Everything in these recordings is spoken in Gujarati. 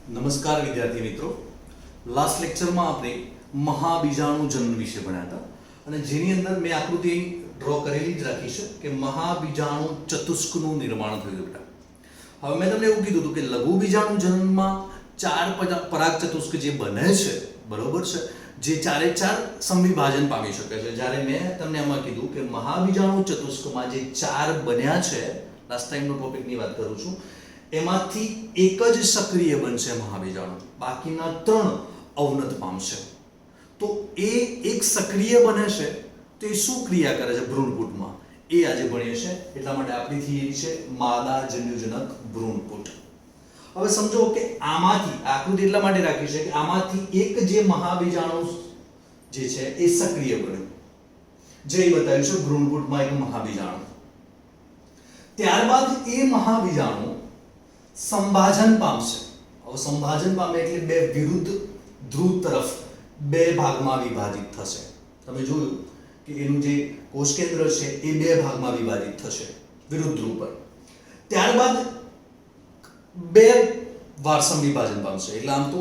નમસ્કાર વિદ્યાર્થી મિત્રો, લાસ્ટ લેક્ચરમાં આપણે મહાબીજાણુ જનન વિશે ભણ્યા હતા અને જેની અંદર મેં આકૃતિ ડ્રો કરેલી જ રાખી છે કે મહાબીજાણુ ચતુષ્કનું નિર્માણ થયું બેટા. હવે મેં તમને એવું કીધું હતું કે લઘુ બીજાણુ જનનમાં ચાર પરાગચતુષ્ક જે બને છે, બરોબર છે, જે ચારે ચાર સંવિભાજન પામી શકે છે. જ્યારે મેં તમને આમાં કીધું કે મહાબીજાણુ ચતુષ્કમાં જે ચાર બન્યા છે, લાસ્ટ ટાઈમનો ટોપિકની વાત કરું છું, એમાંથી એક જ સક્રિય બનશે મહાબીજાણુ, બાકીના ત્રણ અવનત પામશે. તો એ એક સક્રિય બને છે તો એ શું ક્રિયા કરે છે ભ્રૂણપુટમાં, એ આજે ભણીએ છીએ. એટલા માટે આપણી થિયરી છે માદા જન્યુજનક ભ્રૂણપુટ. હવે સમજો કે આમાંથી આકૃતિ એટલા માટે રાખી છે કે આમાંથી એક જે મહાબીજાણુ જે છે એ સક્રિય બન્યું, જે બતાવ્યું છે ભ્રૂણપુટમાં એક મહાબીજાણુ. ત્યારબાદ એ મહાબીજાણુ સંભાજન પામશે. હવે સંભાજન પામે એટલે બે વિરુદ્ધ ધ્રુવ તરફ બે ભાગમાં વિભાજિત થશે. તમે જોયું કે એનું જે કોષ કેન્દ્ર છે એ બે ભાગમાં વિભાજિત થશે વિરુદ્ધ ધ્રુવ પર. ત્યારબાદ બે વાર સંવિભાજન પામશે. એટલે આમ તો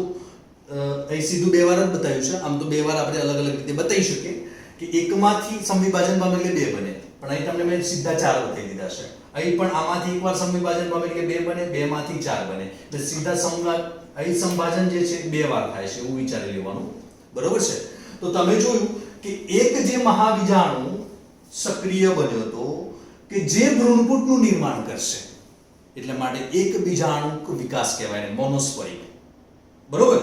અહીં સીધું બે વાર જ બતાવ્યું છે, આમ તો બે વાર આપણે અલગ અલગ રીતે બતાવી શકીએ કે એકમાંથી સંવિભાજન પામે એટલે બે બને, પણ અહીં તમને મેં સીધા ચાર બતાવી દીધા છે. અહીં પણ આમાંથી એકવાર સંવિભાજન પામે એટલે બે બને, બે માંથી ચાર બને, એટલે સીધા અહીં સંભાજન જે છે બે વાર થાય છે એવું વિચારી લેવાનું, બરોબર છે. તો તમે જોયું કે એક જે મહાબીજાણુ સક્રિય બન્યો હતો કે જે ભ્રૂણપુટનું નિર્માણ કરશે, એટલે માટે એક બીજાણુક વિકાસ કહેવાય, મોનોસ્પોરિક, બરોબર.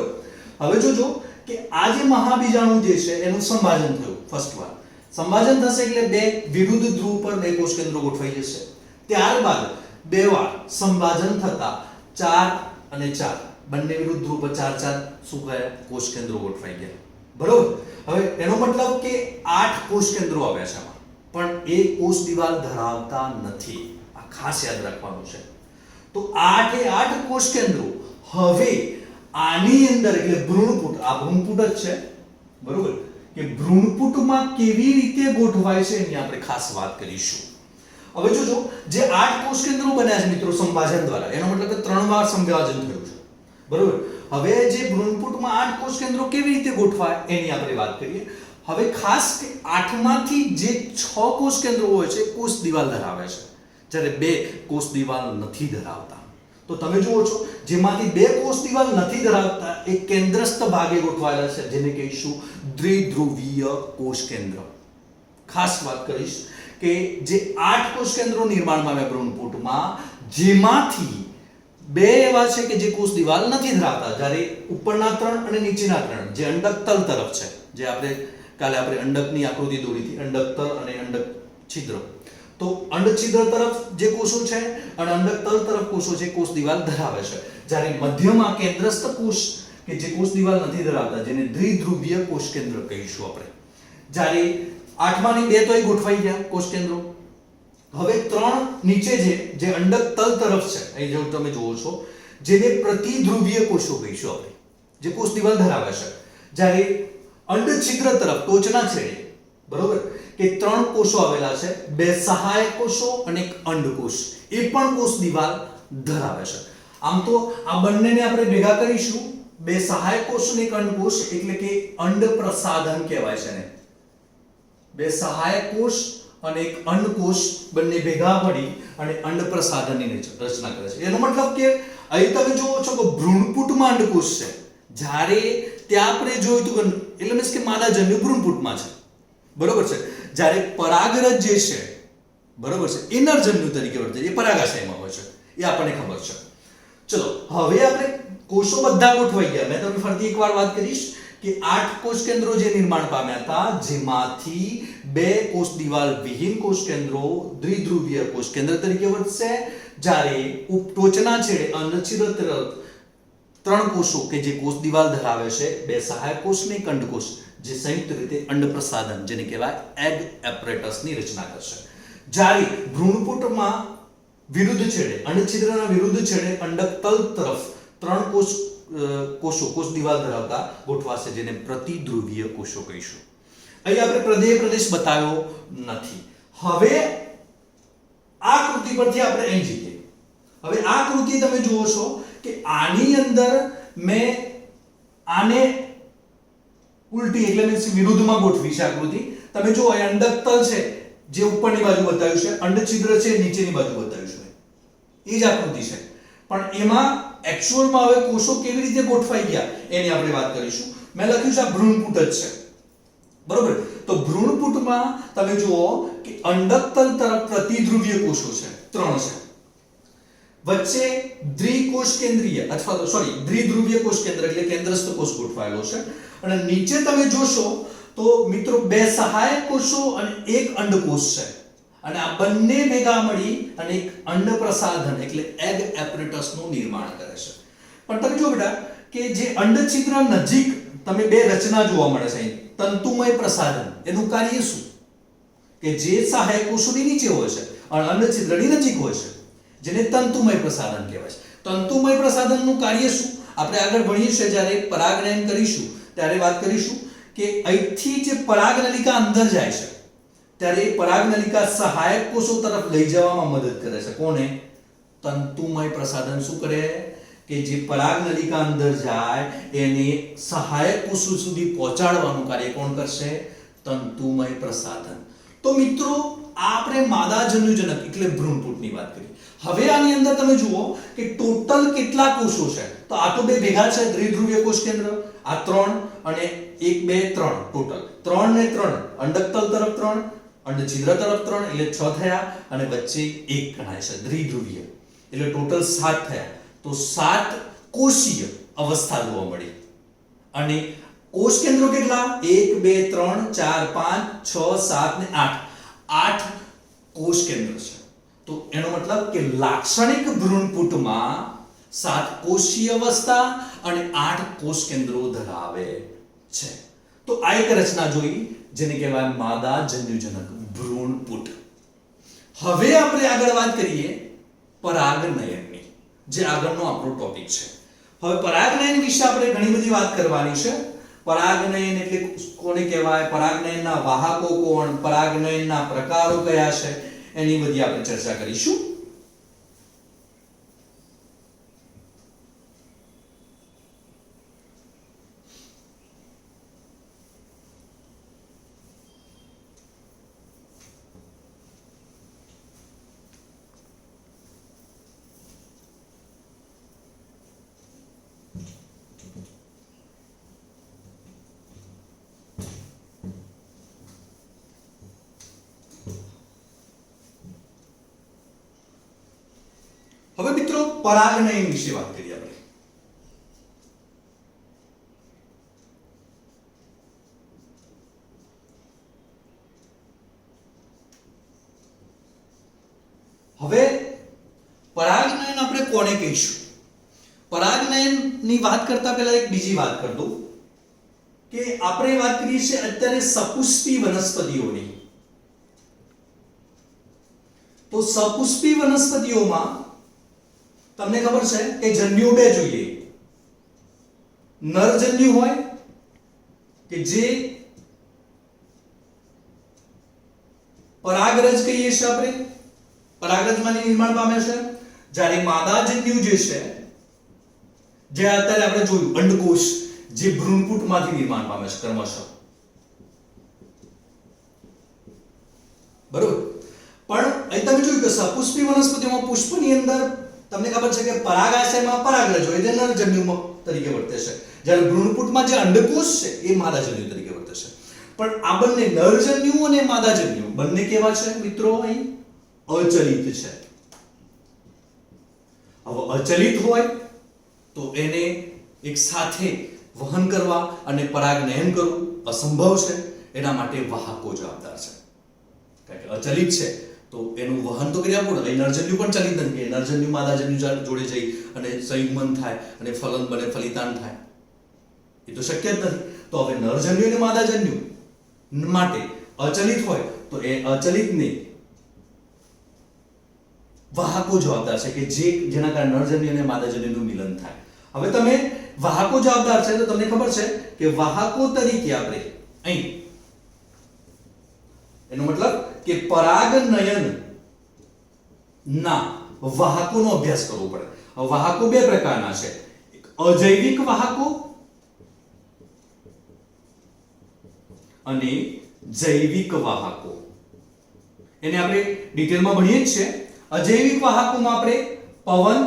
હવે જોજો કે આ જે મહાબીજાણુ જે છે એનું સંભાજન થયું. ફર્સ્ટ વાર સંભાજન થશે એટલે બે વિરુદ્ધ ધ્રુવ પર બે કોષ કેન્દ્રો ગોઠવાઈ જશે. ત્યારબાદ બે વાર સંભાજન થતા 4 અને 4 બંને વિરુદ્ધ ધ્રુવ પર 4 4 શું કહે કોષ કેન્દ્રો ગોઠવાઈ ગયા, બરોબર. હવે એનો મતલબ કે 8 કોષ કેન્દ્રો આવ્યા છે આમાં, પણ એ કોષ દિવાલ ધરાવતા નથી. આ ખાસ યાદ રાખવાનું છે. તો 8 એ 8 કોષ કેન્દ્રો હવે આની અંદર એટલે ભ્રૂણપુટ, આ ભ્રૂણપુટ જ છે, બરોબર, કે ભ્રૂણપુટમાં કેવી રીતે ગોઠવાય છે એની આપણે ખાસ વાત કરીશું. હવે જોજો જે 8 કોષ કેન્દ્રો બન્યા છે મિત્રો સંભાજન દ્વારા, એનો મતલબ કે 3 વાર સંભાજન થયું છે, બરોબર. હવે જે ભ્રૂણપુટમાં 8 કોષ કેન્દ્રો કેવી રીતે ગોઠવાય એની આપણે વાત કરીએ. હવે ખાસ કે 8 માંથી જે 6 કોષ કેન્દ્રો હોય છે કોષ દિવાલ ધરાવે છે, જ્યારે 2 કોષ દિવાલ નથી ધરાવતા. તો તમે જુઓ છો જેમાંથી 2 કોષ દિવાલ નથી ધરાવતા એ કેન્દ્રસ્થ ભાગે ગોઠવાયેલા છે, જેને કહીશું દ્વિધ્રુવીય કોષ કેન્દ્ર. ખાસ વાત કરીશ કે જે 8 કોષ કેન્દ્રો નિર્માણ પામ્યા ભ્રૂણપુટમાં, જેમાંથી 2 એવા છે કે જે કોષ દિવાલ નથી ધરાવતા, જ્યારે ઉપરના 3 અને નીચેના 3 જે અંડક તલ તરફ છે, જે આપણે કાલે અંડકની આકૃતિ દોરી હતી, અંડક તલ અને અંડક છિદ્ર. તો અંડ છિદ્ર તરફ જે કોષો છે અને અંડક તલ તરફ કોષો છે કોષ દિવાલ ધરાવે છે, જ્યારે મધ્યમાં કેન્દ્રસ્થ કોષ કે જે કોષ દિવાલ નથી ધરાવતા, જેને દ્વિધ્રુવીય કોષ કેન્દ્ર કહીશું આપણે. જ્યારે 8 માંથી 2 તો ગોઠવાઈ ગયા કોષ કેન્દ્રો. હવે 3 નીચે જે અંડક તલ તરફ છે, અહીં જો તમે જુઓ છો, જેને પ્રતિધ્રુવીય કોષો કહીશું આપણે, જે કોષ દિવાલ ધરાવે છે. જ્યારે અંડ છિદ્ર તરફ ટોચના છેડે, બરોબર, કે 3 કોષો આવેલા છે, 2 સહાયક કોષો અને એક અંડકોષ, એ પણ કોષ દિવાલ ધરાવે છે. આમ તો આ બંનેને આપણે ભેગા કરીશું, 2 સહાયક કોષ અને એક અંડકોષ, એટલે કે અંડ પ્રસાધન કહેવાય છે ને. 2 સહાયક કોષ અને એક અંડકોષ બંને ભેગા મળી અને અંડ પ્રસાધનની રચના કરે છે. એનો મતલબ કે અહીં તમે જુઓ છો કે ભ્રૂણપુટમાં અંડકોષ છે, જ્યારે ત્યાં આપણે જોયું હતું એટલે મીન્સ કે માદાજન્ય ભ્રૂણપુટમાં છે, બરોબર છે. જ્યારે પરાગરજ જે છે, બરોબર છે, ઇનરજન્યુ તરીકે વર્તે, એ પરાગાશયમાં હોય છે, એ આપણને ખબર છે. ચલો હવે આપણે કોષો બધા ગોઠવાઈ ગયા. મેં તમને ફરીથી એકવાર વાત કરીશ કે 8 કોષ કેન્દ્રો જે નિર્માણ પામ્યા હતા, જેમાંથી 2 કોષ દિવાલ વિહીન કોષ કેન્દ્રો દ્વિધ્રુવીય કોષ કેન્દ્ર તરીકે વર્તશે, જ્યારે ટોચના છેડે અંડછિદ્ર તરફ 3 કોષો કે જે કોષ દિવાલ ધરાવે છે, 2 સહાયક કોષ ને એક અંડકોષ, જે સંયુક્ત રીતે અંડ પ્રસાધન જેને કહેવાય એગ એપરેટસની રચના કરશે. જ્યારે ભ્રૂણપુટમાં વિરુદ્ધ છેડે, અંડછિદ્રના વિરુદ્ધ છેડે અંડક તલ તરફ 3 કોષ દિવાલ ધરાવતા ગોઠવાશે, જેને પ્રતિધ્રુવીય કોષો કહીશું. અહીં આપણે પ્રદેશ બતાવ્યો નથી. હવે આ કૃતિ પરથી આપણે અહીં જઈએ. હવે આ કૃતિ તમે જુઓ છો કે આની અંદર મેં આને ઉલટી એટલે મીન્સ વિરુદ્ધમાં ગોઠવી છે આકૃતિ. તમે જો આ અંડકતલ છે જે ઉપરની બાજુ બતાવ્યું છે, અંડછિદ્ર છે નીચેની બાજુ બતાવ્યું છે, એ જ આકૃતિ છે. પણ એમાં એક્ચ્યુઅલમાં હવે કોષો કેવી રીતે ગોઠવાઈ ગયા એની આપણે વાત કરીશું. મેં લખ્યું છે આ ભ્રૂણપુટ જ છે, બરોબર. તો ભ્રૂણપુટમાં તમે જુઓ કે અંડકતલ તરફ પ્રતિધ્રુવીય કોષો છે, 3 છે. વચ્ચે દ્વિકોષ કેન્દ્રીય અથવા સોરી દ્વિધ્રુવીય કોષ કેન્દ્ર એટલે કેન્દ્રસ્થ કોષ ગોઠવાયેલો છે. અને નીચે તમે જોશો તો મિત્રો 2 સહાયક કોષો અને 1 અંડકોષ છે. અને આ બંને ભેગા મળી અને એક અંડ પ્રસાધન એટલે એગ એપરેટસ નું નિર્માણ કરે છે. પણ તમે જો બેટા કે જે અંડછિદ્ર નજીક તમે 2 રચના જોવા મળે છે, તંતુમય પ્રસાધન, એનું કાર્ય શું? કે જે સહાયક કોષોની નીચે હોય છે અને અંડછિદ્રની નજીક હોય છે, જેને તંતુમય પ્રસાધન કહેવાય છે. તંતુમય પ્રસાધનનું કાર્ય શું? આપણે આગળ ભણીએ છીએ જ્યારે પરાગનયન કરીશું ત્યારે વાત કરીશું કે અહીંથી જે પરાગનલિકા અંદર જાય છે ત્યારે પરાગનલિકા સહાયક કોષો તરફ લઈ જવામાં મદદ કરે છે. કોને? તંતુમય પ્રસાધન શું કરે કે જે પરાગનલિકા અંદર જાય એને સહાયક કોષો સુધી પહોંચાડવાનું કાર્ય કોણ કરશે? તંતુમય પ્રસાધન. તો મિત્રો આપણે માદા જન્યુજનક એટલે ભ્રૂણપુટની વાત કરી. હવે આની અંદર તમે જુઓ કે ટોટલ કેટલા કોષો છે? તો આ તો 2 ભેગા છે, દ્વિધ્રુવીય કોષ કેન્દ્ર, આ 3 અને 1 2 3 ટોટલ 3 ને 3, અંડકતલ તરફ 3, અંડછિદ્ર તરફ 3 એટલે 6 થયા અને વચ્ચે 1 ગણાય છે દ્વિધ્રુવીય એટલે ટોટલ 7 થયા. તો 7 કોષીય અવસ્થા જોવા મળી. અને કોષ કેન્દ્રો કેટલા? 1 2 3 4 5 6 7 ને 8 કોષ કેન્દ્ર છે. તો એનો મતલબ કે લાક્ષણિક ભ્રૂણપુટમાં 7 કોષીય અવસ્થા અને 8 કોષ કેન્દ્રો ધરાવે છે. તો આ એક રચના જોઈ જેને કહેવાય માદા જન્યુજનક ભ્રૂણપુટ. હવે આપણે આગળ વાત કરીએ પરાગનયનની, જે આગળનો આપણો ટોપિક છે. હવે પરાગનયન વિશે આપણે ઘણી બધી વાત કરવાની છે. પરાગનયન એટલે કોને કહેવાય, પરાગનયનના વાહકો કોણ, પરાગનયનના પ્રકારો કયા છે, એની બધી આપણે ચર્ચા કરીશું. હવે મિત્રો પરાગનયન વિશે વાત કરીએ આપણે. હવે પરાગનયન આપણે કોને કહીશું? પરાગનયનની વાત કરતા પહેલા એક બીજી વાત કરી દઉં કે આપણે વાત કરીએ છીએ અત્યારે સપુષ્પી વનસ્પતિઓની. તો સપુષ્પી વનસ્પતિઓમાં તમને ખબર છે કે જન્યુ 2 જોઈએ. નર જન્યુ હોય કે જે પરાગરજ કહીએ છીએ આપણે, પરાગરજમાંથી નિર્માણ પામે છે. જ્યારે માદા જન્યુ જે છે, જે અત્યારે આપણે જોયું અંડકોષ, જે ભ્રૂણપુટમાંથી નિર્માણ પામે છે ક્રમશઃ, બરોબર. પણ અહીં તમે જોયું કે સપુષ્પી વનસ્પતિઓમાં પુષ્પની અંદર તમને ખબર છે કે પરાગાશયમાં પરાગરજ હોય જે નરજન્યુ તરીકે વર્તે છે, જ્યારે ભ્રૂણપુટમાં જે અંડકોષ છે એ માદાજન્યુ તરીકે વર્તે છે. પણ આ બંને નરજન્યુ અને માદાજન્યુ બંને કેવા છે મિત્રો? અહીં અચલિત છે. હવે અચલિત હોય તો એને એક સાથે વહન કરવા અને પરાગનયન કરવું અસંભવ છે. એના માટે વાહકો જવાબદાર છે. કારણ કે અચલિત છે તો એનું વહન તો કરી આપવું ને. નરજન્યુ પણ ચલિત નથી કે નરજન્યુ માદાજન્યુ જોડે જઈ અને સંયુગ્મન થાય અને ફલન બને, ફલિતાન થાય, એ તો શક્ય જ નથી. તો હવે નરજન્યુ અને માદાજન્યુ માટે અચલિત હોય તો એ અચલિતને વાહકો જવાબદાર છે કે જેના કારણે નરજન્યુ અને માદાજન્યુનું મિલન થાય. હવે તમે વાહકો જવાબદાર છે તો તમને ખબર છે કે વાહકો તરીકે આપણે અહીં એનો મતલબ કે પરાગનયન ના વાહકોનો અભ્યાસ કરવો પડે. વાહકો બે પ્રકારના છે, એક અજૈવિક વાહકો અને જૈવિક વાહકો. એને આપણે ડિટેલમાં ભણીએ જ છે. અજૈવિક વાહકોમાં આપણે પવન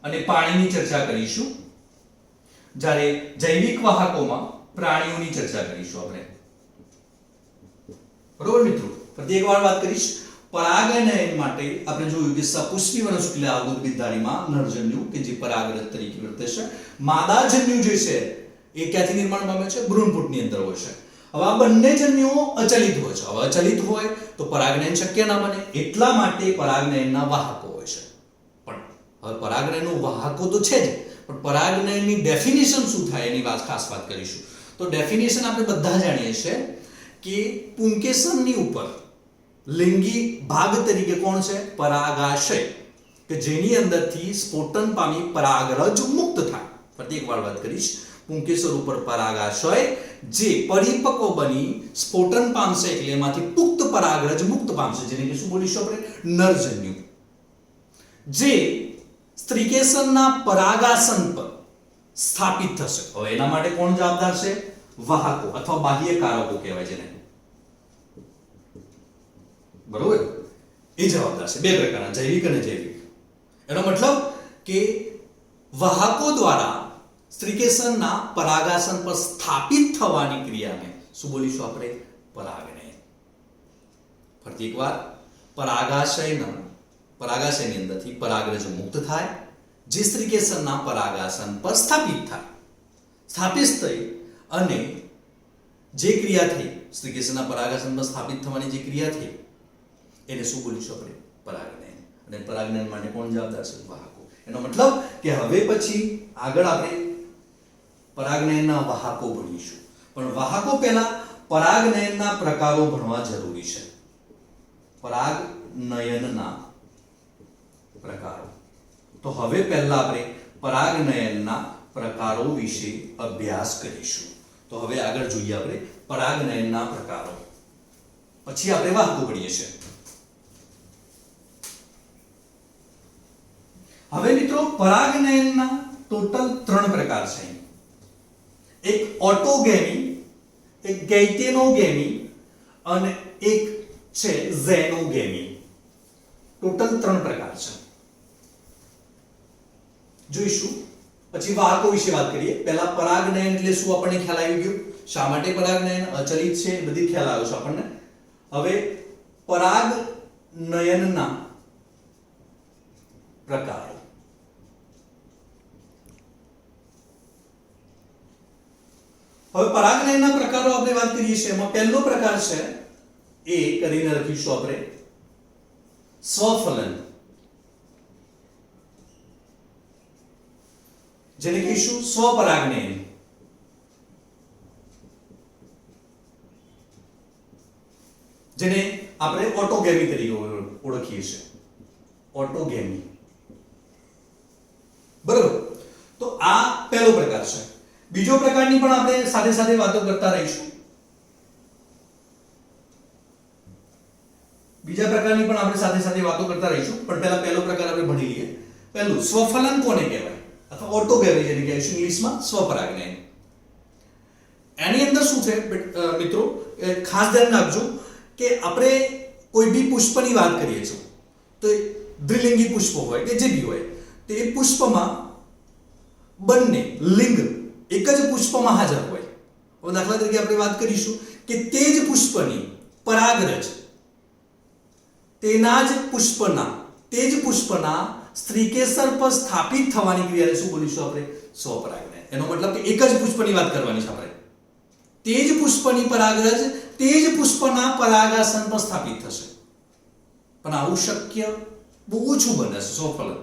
અને પાણીની ચર્ચા કરીશું, જ્યારે જૈવિક વાહકોમાં પ્રાણીઓની ચર્ચા કરીશું આપણે. બરોબર મિત્રો? ફરી એકવાર વાત કરીશ. પરાગનયન માટે આપણે જોયું કે સપુષ્પી વનસ્પતિ ઉદ્ભિદધારીમાં નરજન્યુ કે જે પરાગરજ તરીકે વર્તે છે, માદાજન્યુ જે છે એ ક્યાંથી નિર્માણ પામે છે? ભ્રૂણપુટની અંદર હોય છે. હવે આ બંને જન્યુઓ અચલિત હોય છે. હવે અચલિત હોય તો પરાગનયન શક્ય ના બને, એટલા માટે પરાગનયનના વાહકો હોય છે. પણ હવે પરાગનયનનો વાહકો તો છે જ, પણ પરાગનયનની ડેફિનેશન શું થાય એની ખાસ વાત કરીશું. તો ડેફિનેશન આપણે બધા જાણીએ છીએ કે પુંકેસરની ઉપર લિંગી ભાગ તરીકે કોણ છે? પરાગાશય, કે જેની અંદરથી સ્ફોટન પામી પરાગરજ મુક્ત થાય. ફરી એકવાર વાત કરીશ. પુંકેસર ઉપર પરાગાશય જે પરિપક્વ બની સ્ફોટન પામશે એટલે એમાંથી પુખ્ત પરાગરજ મુક્ત પામશે, જેને કે શું બોલીશું આપણે? નરજન્યુ. જે સ્ત્રીકેસરના પરાગાસન પર સ્થાપિત થશે. હવે એના માટે કોણ જવાબદાર છે? વાહકો અથવા બાહ્ય કારકો કહેવાય જેને. બરોબર? એ જવાબદાર છે. બે પ્રકારના, જૈવિક અને જૈવિક. એનો મતલબ કે વાહકો દ્વારા સ્ત્રીકેસરના પરાગાસન પર સ્થાપિત થવાની ક્રિયાને શું બોલીશું આપણે? પરાગનયન. ફરી એકવાર, પરાગાશયની અંદરથી પરાગરજ મુક્ત થાય, જે સ્ત્રીકેસરના પરાગાસન પર સ્થાપિત થાય. સ્થાપિત થઈ અને જે ક્રિયા થઈ, સ્ત્રીકેસરના પરાગાસન પર સ્થાપિત થવાની જે ક્રિયા થઈ, એને શું બોલીશું આપણે? પરાગનયન. અને પરાગનયન માટે કોણ જવાબદાર છે? વાહકો. એનો મતલબ કે હવે પછી આગળ આપણે પરાગનયનના વાહકો ભણીશું, પણ વાહકો પહેલા પરાગનયનના પ્રકારો ભણવા જરૂરી છે. પરાગનયનના પ્રકારો. તો હવે પહેલા આપણે પરાગનયનના પ્રકારો વિશે અભ્યાસ કરીશું. તો હવે આગળ જોઈએ આપણે પરાગનયનના પ્રકારો, પછી આપણે વાહકો ભણીએ છીએ. હવે મિત્રો, પરાગનયનના ટોટલ 3 પ્રકાર છે. એક ઓટોગેમી, એક ગૈટેનોગેમી અને એક છે ઝેનોગેમી. ટોટલ 3 પ્રકાર છે. જોઈશું. પછી વાહકો વિશે વાત કરીએ. પહેલા પરાગનયન એટલે શું આપણને ખ્યાલ આવી ગયો. શા માટે પરાગનયન અચલિત છે બધી ખ્યાલ આવ્યો છે આપણને. હવે પરાગનયનના પ્રકારો. હવે પરાગનયનના પ્રકારો આપણે વાત કરીએ છીએ. એમાં પહેલો પ્રકાર છે એ કરીને લખીશું આપણે સ્વફલન, જેને કહીશું સ્વપરાગનયન. જેને આપણે ઓટોગેમી તરીકે ઓળખીએ છીએ. ઓટોગેમી. બરાબર? તો આ પહેલો પ્રકાર છે. બીજો પ્રકારની પણ આપણે સાથે સાથે વાતો કરતા રહીશું. બીજા પ્રકારની પણ આપણે સાથે સાથે વાતો કરતા રહીશું, પણ પહેલા પહેલો પ્રકાર આપણે ભણી લઈએ. પહેલું સ્વફલન કોને કહેવાય અથવા ઓટોગેમી જેને કહેવાય ઇંગ્લિશમાં સ્વપરાગનયન. એની અંદર શું છે મિત્રો, ખાસ ધ્યાન રાખજો કે આપણે કોઈ બી પુષ્પની વાત કરીએ છીએ તો દ્વિલિંગી પુષ્પ હોય કે જે બી હોય, તો એ પુષ્પમાં બંને લિંગ એક જ પુષ્પમાં હાજર હોય. હવે દાખલા તરીકે આપણે વાત કરીશું કે તે જ પુષ્પની પરાગરજ તેના જ પુષ્પના સ્ત્રીકેસર પર સ્થાપિત થવાની ક્રિયાને શું બોલીશું આપણે? સ્વપરાગનયન. એનો મતલબ કે એક જ પુષ્પની વાત કરવાની છે આપણે. તે જ પુષ્પની પરાગરજ તે જ પુષ્પના પરાગાસન પર સ્થાપિત થશે. પણ આવું શક્ય બહુ ઓછું બને છે સ્વફલન.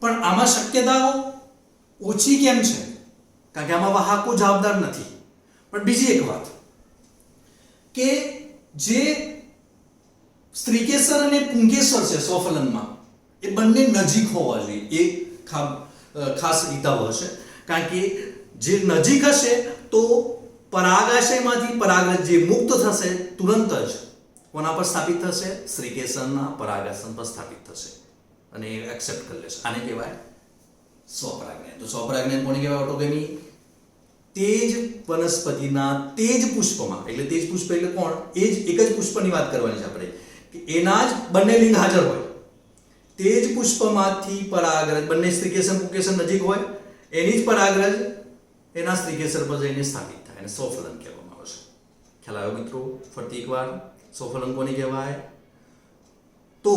પણ આમાં શક્યતાઓ ઓછી કેમ છે? કારણ કે આમાં વાહકો જવાબદાર નથી. પણ બીજી એક વાત કે જે સ્ત્રીકેસર અને પુંકેસર છે સ્વફલનમાં, એ બંને નજીક હોવા જોઈએ. એ ખાસ હિતાવ હશે. કારણ કે જે નજીક હશે તો પરાગાશયમાંથી પરાગરજ જે મુક્ત થશે તુરંત જ કોના પર સ્થાપિત થશે? સ્ત્રીકેસરના પરાગાસન પર સ્થાપિત થશે. અને એ એક્સેપ્ટ કરી લેશે. આને કહેવાય સ્વપરાગનયન. તો સ્વપરાગનયન કોને કહેવાય? ઓટોગેમી. તે જ વનસ્પતિના તે જ પુષ્પમાં, એટલે તે જ પુષ્પ એટલે કોણ? એ જ એક જ પુષ્પની વાત કરવાની છે આપણે, કે એના જ બંને લિંગ હાજર હોય, તે જ પુષ્પમાંથી પરાગરજ, બંને સ્ત્રીકેસર પુંકેસર નજીક હોય, એની જ પરાગરજ એના સ્ત્રીકેસર પર જઈને સ્થાપિત થાય, એને સ્વફલન કહેવામાં આવે છે. ખ્યાલ આવ્યો મિત્રો? ફરીથી એકવાર, સ્વફલન કોને કહેવાય? તો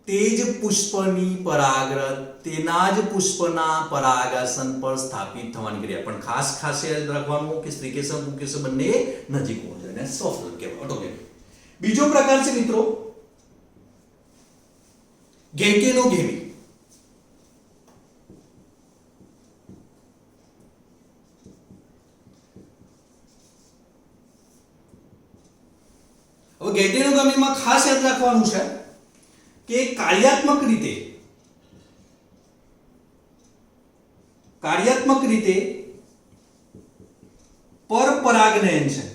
તે જ પુષ્પની પરાગરજ તેના જ પુષ્પના પરાગાસન પર સ્થાપિત થવાની ક્રિયા. પણ ખાસ યાદ રાખવાનું કે સ્ત્રીકેસર પુંકેસર બંને નજીક હોવા જોઈએ, એને સ્વફલન કહેવાય, ઓટોગેમી. બીજો પ્રકાર છે મિત્રો ગેટેનોગેમી. હવે ગેટેનોગેમીમાં ખાસ યાદ રાખવાનું છે કે કાર્યાત્મક રીતે પરપરાગનયન છે,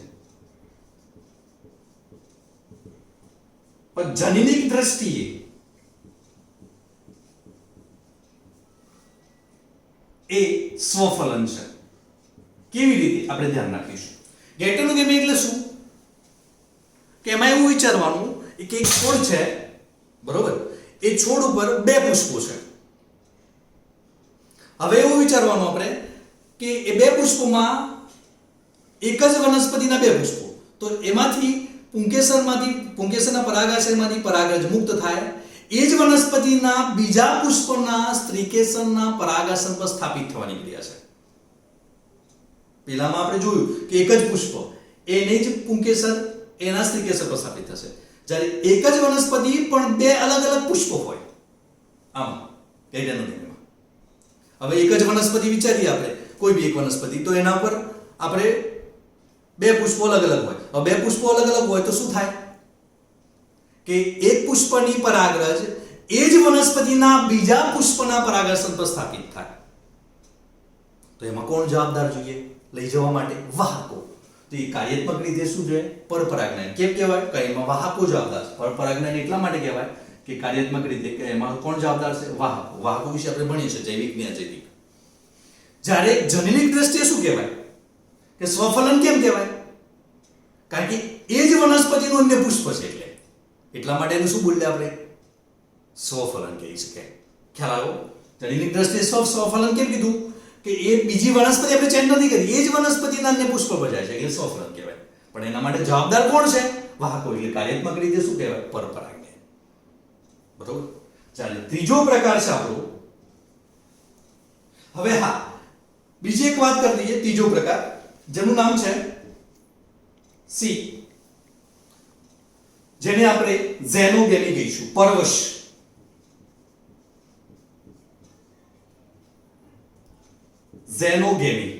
પણ જનીનિક દ્રષ્ટિએ એ સ્વફલન છે. કેવી રીતે? આપણે ધ્યાન રાખીશું. ગેટેનોગેમી એટલે શું? કે એમાં એવું વિચારવાનું કે એક છોડ છે, બરોબર, એ છોડ ઉપર બે પુષ્પો છે. હવે એવું વિચારવાનું આપણે કે એ બે પુષ્પોમાં એક જ વનસ્પતિના બે પુષ્પો, તો એમાંથી પુંકેસરના પરાગાશયમાંથી પરાગરજ મુક્ત થાય, એ જ વનસ્પતિના બીજા પુષ્પના સ્ત્રીકેસરના પરાગાસન પર સ્થાપિત થવાની ક્રિયા છે. પેલામાં આપણે જોયું કે એક જ પુષ્પ, એની જ પુંકેસર એના સ્ત્રીકેસર પર સ્થાપિત થશે. જ્યારે એક જ વનસ્પતિ પણ બે અલગ અલગ પુષ્પો હોય, આમાં ગેટેનોગેમીમાં. હવે એક જ વનસ્પતિ વિચારીએ આપણે, કોઈ બી એક વનસ્પતિ, તો એના પર આપણે બે પુષ્પો અલગ અલગ હોય. હવે બે પુષ્પો અલગ અલગ હોય તો શું થાય? કે એક પુષ્પની પરાગરજ એ જ વનસ્પતિના બીજા પુષ્પના પરાગાસન પર સ્થાપિત થાય. તો એમાં કોણ જવાબદાર જોઈએ લઈ જવા માટે? વાહકો. તો એ કાર્યાત્મક રીતે શું છે? પરપરાગનયન. કેમ કહેવાય? કે એમાં વાહકો જવાબદાર છે. પરપરાગનયન એટલા માટે કહેવાય કે કાર્યાત્મક રીતે કે એમાં કોણ જવાબદાર છે? વાહકો. વાહકો વિશે આપણે ભણીએ છીએ, જૈવિક ને અજૈવિક. જ્યારે જનીનિક દ્રષ્ટિએ શું કહેવાય? કે સ્વફલન કેમ કહેવાય? કારણ કે એ જ વનસ્પતિનું અન્ય પુષ્પ છે, એટલા માટે એનું શું બોલ્યા આપણે? સ્વફલન કહી શકાય. ખ્યાલ આવ્યો? જનીનિક દ્રષ્ટિએ સ્વફલન કેમ કીધું? કે એ બીજી વનસ્પતિ આપણે ચેન્જ નથી કરી, એ જ વનસ્પતિના અન્ય પુષ્પ બજાય છે, એટલે સ્વફલન કહેવાય. પણ એના માટે જવાબદાર કોણ છે? વાહકો. એટલે કાર્યાત્મક રીતે શું કહેવાય? પરપરાગનયન. બરોબર. ચાલો, ત્રીજો પ્રકાર છે આપણો. હવે હા, બીજી એક વાત કરી દઈએ, ત્રીજો પ્રકાર, જેનું નામ છે સી, જેને આપણે ઝેનોગેમી કહીશું, પરવશ. ઝેનોગેમી.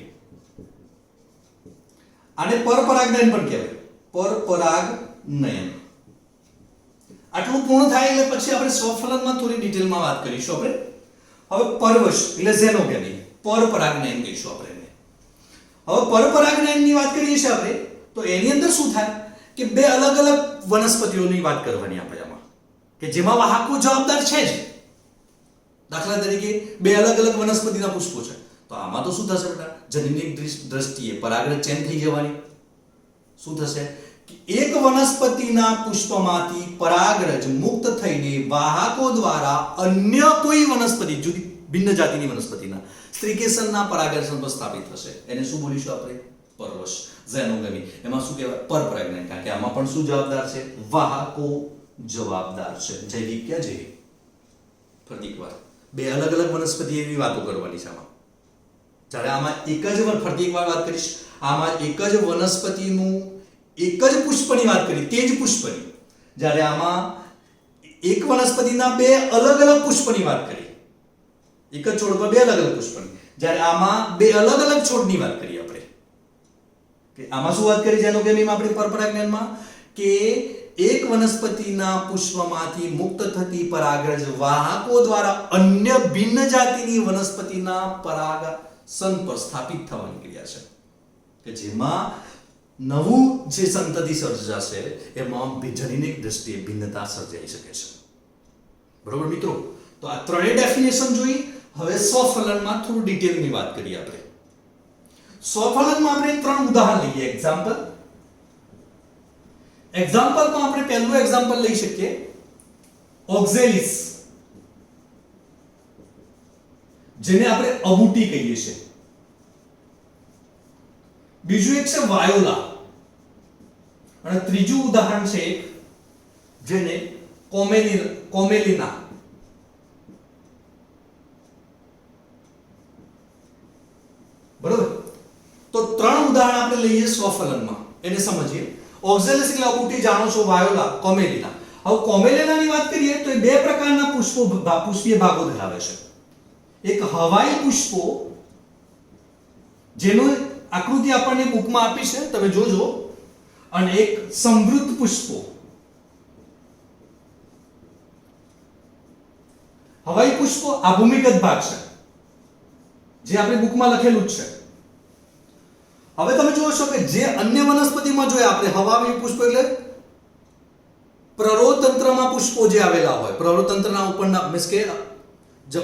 આને પરપરાગનયન પણ કહેવાય, પરપરાગનયન. આટલું પૂર્ણ થાય એટલે પછી આપણે સ્વફલનમાં થોડી ડિટેલમાં વાત કરીશું આપણે. હવે પરવશ એટલે ઝેનોગેમી, પરપરાગનયન કહીશું આપણે એને. હવે પરપરાગનયનની વાત કરીએ છીએ આપણે, તો એની અંદર શું થાય કે બે અલગ અલગ વનસ્પતિઓની વાત કરવાની આપણે આમાં, કે જેમાં વાહકો જવાબદાર છે જ. દાખલા તરીકે બે અલગ અલગ વનસ્પતિના પુષ્પો છે, તો આમાં તો શું થશે બેટા? જનીનિક દ્રષ્ટિએ પરાગરજ ચેન્જ થઈ જવાની. શું થશે? કે એક વનસ્પતિના પુષ્પમાંથી પરાગરજ મુક્ત થઈને વાહકો દ્વારા અન્ય કોઈ વનસ્પતિ, જુદી ભિન્ન જાતિની વનસ્પતિના સ્ત્રીકેસરના પરાગાસન પર સ્થાપિત થશે. એને શું બોલીશું આપણે? પરવશ, ઝેનોગેમી. એમાં શું કહેવાય? પરપરાગનયન. કારણ કે આમાં પણ શું જવાબદાર છે? વાહકો જવાબદાર છે. જૈવિક કે અજૈવિક? ફરી એકવાર, બે અલગ અલગ વનસ્પતિ એવી વાતો કરવાની છે આમાં. જ્યારે આમાં એક જ ફરી એકવાર વાત કરીશ, આમાં એક જ વનસ્પતિનું એક જ પુષ્પની વાત કરી, તે જ પુષ્પની. જ્યારે આમાં એક વનસ્પતિના બે અલગ અલગ પુષ્પની વાત કરી, એક જ છોડ પર બે અલગ અલગ પુષ્પની. જ્યારે આમાં બે અલગ અલગ છોડની વાત કરી આપણે. કે આમાં શું વાત કરી ઝેનોગેમીમાં આપણે પરપરાગનયનમાં? કે એક વનસ્પતિના પુષ્પમાંથી મુક્ત થતી પરાગરજ વાહકો દ્વારા અન્ય ભિન્ન જાતિની વનસ્પતિના પરાગાસન પર સ્થાપિત થવાની ક્રિયા છે, કે જેમાં નવું જે સંતતિ સર્જાશે એમાં જનીનિક દ્રષ્ટિએ ભિન્નતા સર્જાઈ શકે છે. બરોબર મિત્રો? તો આ ત્રણેય ડેફિનેશન જોઈ. હવે સ્વફલનમાં થોડું ડિટેલની વાત કરીએ આપણે. સ્વફલનમાં આપણે ત્રણ ઉદાહરણ લઈએ. એક્ઝામ્પલમાં આપણે પહેલું એક્ઝામ્પલ લઈ શકીએ ઓક્ઝેલિસ, જેને આપણે અબુટી કહીએ છીએ. બીજું એક છે વાયોલા, અને ત્રીજું ઉદાહરણ છે જેને કોમેલિના. બરોબર, તો ત્રણ ઉદાહરણ આપણે લઈએ સ્વફલનમાં, એને સમજીએ. ઓક્ઝેલિસ એટલે અબુટી જાણો છો, વાયોલા, કોમેલિના. હવે કોમેલિનાની વાત કરીએ તો એ બે પ્રકારના પુષ્પીય ભાગો ધરાવે છે. એક હવાઈ પુષ્પો, જેનું આકૃતિ આપણને બુકમાં આપી છે, તમે જોજો, અને એક સમૃદ્ધ પુષ્પો. હવાઈ પુષ્પો આ ભૂમિગત ભાગ છે, જે આપણે બુકમાં લખેલું જ છે. હવે તમે જુઓ છો કે જે અન્ય વનસ્પતિમાં જોઈએ આપણે હવાઈ પુષ્પો એટલે પ્રરોતંત્રમાં પુષ્પો જે આવેલા હોય, પ્રરોતંત્રના ઉપરના મીન્સ કે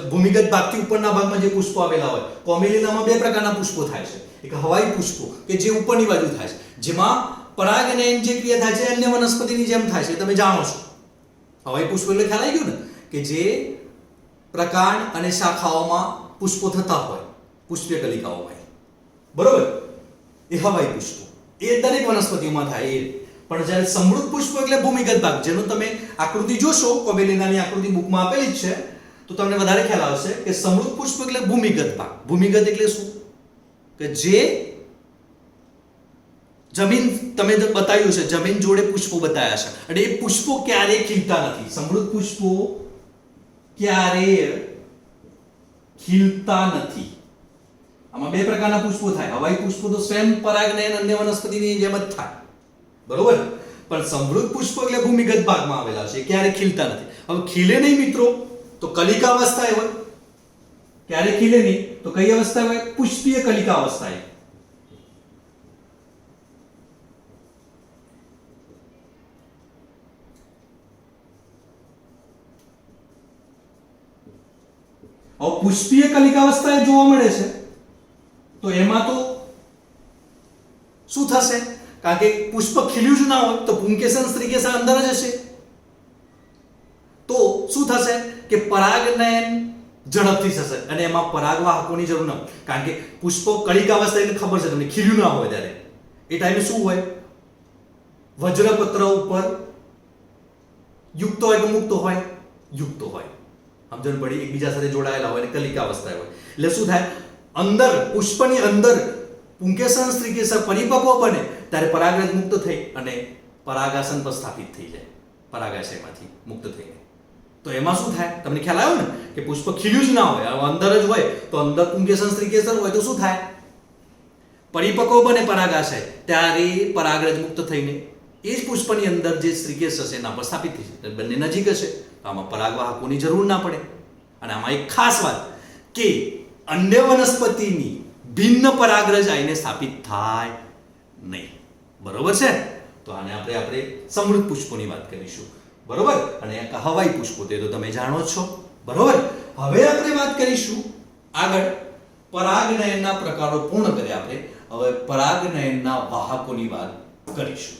ભૂમિગત ભાગથી ઉપરના ભાગમાં જે પુષ્પો આવેલા હોય. કોમેલિનામાં બે પ્રકારના પુષ્પો થાય છે. એક હવાઈ પુષ્પો કે જે ઉપરની બાજુ થાય છે, જેમાં પરાગનયન જે ક્રિયા થાય છે અન્ય વનસ્પતિની જેમ થાય છે, તમે જાણો છો. હવાઈ પુષ્પો એટલે ખ્યાલ આવી ગયો ને, કે જે પ્રકાંડ અને શાખાઓમાં પુષ્પો થતા હોય, પુષ્પીય કલિકાઓ હોય. બરોબર, એ હવાઈ પુષ્પો એ દરેક વનસ્પતિઓમાં થાય. પણ જ્યારે સમૃદ્ધ પુષ્પો એટલે ભૂમિગત ભાગ, જેનો તમે આકૃતિ જોશો, કોમેલિનાની આકૃતિ બુકમાં આપેલી જ છે, તો તમને વધારે ખ્યાલ આવશે કે સમૃદ્ધ પુષ્પ એટલે ભૂમિગત ભાગ. ભૂમિગત એટલે શું? કે જે જમીન, તમે બતાવ્યું છે, જમીન જોડે પુષ્પો બતાવ્યા છે, અને એ પુષ્પો ક્યારેય ખીલતા નથી. સમૃદ્ધ પુષ્પો ક્યારેય ખીલતા નથી. આમાં બે પ્રકારના પુષ્પો થાય. હવાઈ પુષ્પો તો સ્વયં પરાગનયન અન્ય વનસ્પતિની જેમ જ થાય, બરોબર. પણ સમૃદ્ધ પુષ્પો એટલે ભૂમિગત ભાગમાં આવેલા છે, ક્યારે ખીલતા નથી. હવે ખીલે નહીં મિત્રો તો કલિકા અવસ્થાએ હોય. ક્યારે ખીલે નહીં તો કઈ અવસ્થાએ હોય? પુષ્પીય કલિકા અવસ્થાએ. હવે પુષ્પીય કલિકા અવસ્થાએ જોવા મળે છે, તો એમાં તો શું થશે? કારણ કે પુષ્પ ખીલ્યું જ ના હોય તો પુંકેસન સ્ત્રીકેસન અંદર જ હશે. તો શું થશે કે પરાગનયન ઝડપથી થશે, અને એમાં પરાગવાહકોની જરૂર ન હોય. કારણ કે પુષ્પ કલિકા અવસ્થા એટલે ખબર છે તમને, ખીલ્યું ના હોય ત્યારે એ ટાઈમે શું હોય? વજ્રપત્ર ઉપર યુક્ત હોય કે મુક્ત હોય? યુક્ત હોય. સમજણ પડી? એકબીજા સાથે જોડાયેલા હોય અને કલિકા અવસ્થા હોય. એટલે શું થાય? અંદર પુષ્પની અંદર પુંકેસન સ્ત્રીકેસન પરિપક્વ બને ત્યારે પરાગરજ મુક્ત થઈ અને પરાગાસન પર સ્થાપિત થઈ જાય, પરાગાશયમાંથી મુક્ત થઈને. તો એમાં શું થાય? તમને ખ્યાલ આવ્યો ને કે પુષ્પ ખીલ્યું જ ના હોય, અંદર જ હોય, તો અંદર પુંકેસન સ્ત્રીકેસન હોય તો શું થાય? પરિપક્વ બને પરાગાશય, ત્યારે પરાગરજ મુક્ત થઈને એ જ પુષ્પની અંદર જે સ્ત્રીકેસ હશે એના પર સ્થાપિત થઈ જાય. બંને નજીક હશે તો આમાં પરાગવાહકોની જરૂર ના પડે. અને આમાં એક ખાસ વાત કે અન્ય વનસ્પતિની ભિન્ન પરાગરજ આઈને સ્થાપિત થાય નહીં. બરોબર છે? તો આને આપણે સમૃદ્ધ પુષ્પોની વાત કરીશું. બરોબર? અને હવાઈ પુષ્પો તે તો તમે જાણો જ છો. બરોબર? હવે આપણે વાત કરીશું આગળ પરાગનયનના પ્રકારો પૂર્ણ કર્યા આપણે. હવે પરાગનયનના વાહકોની વાત કરીશું.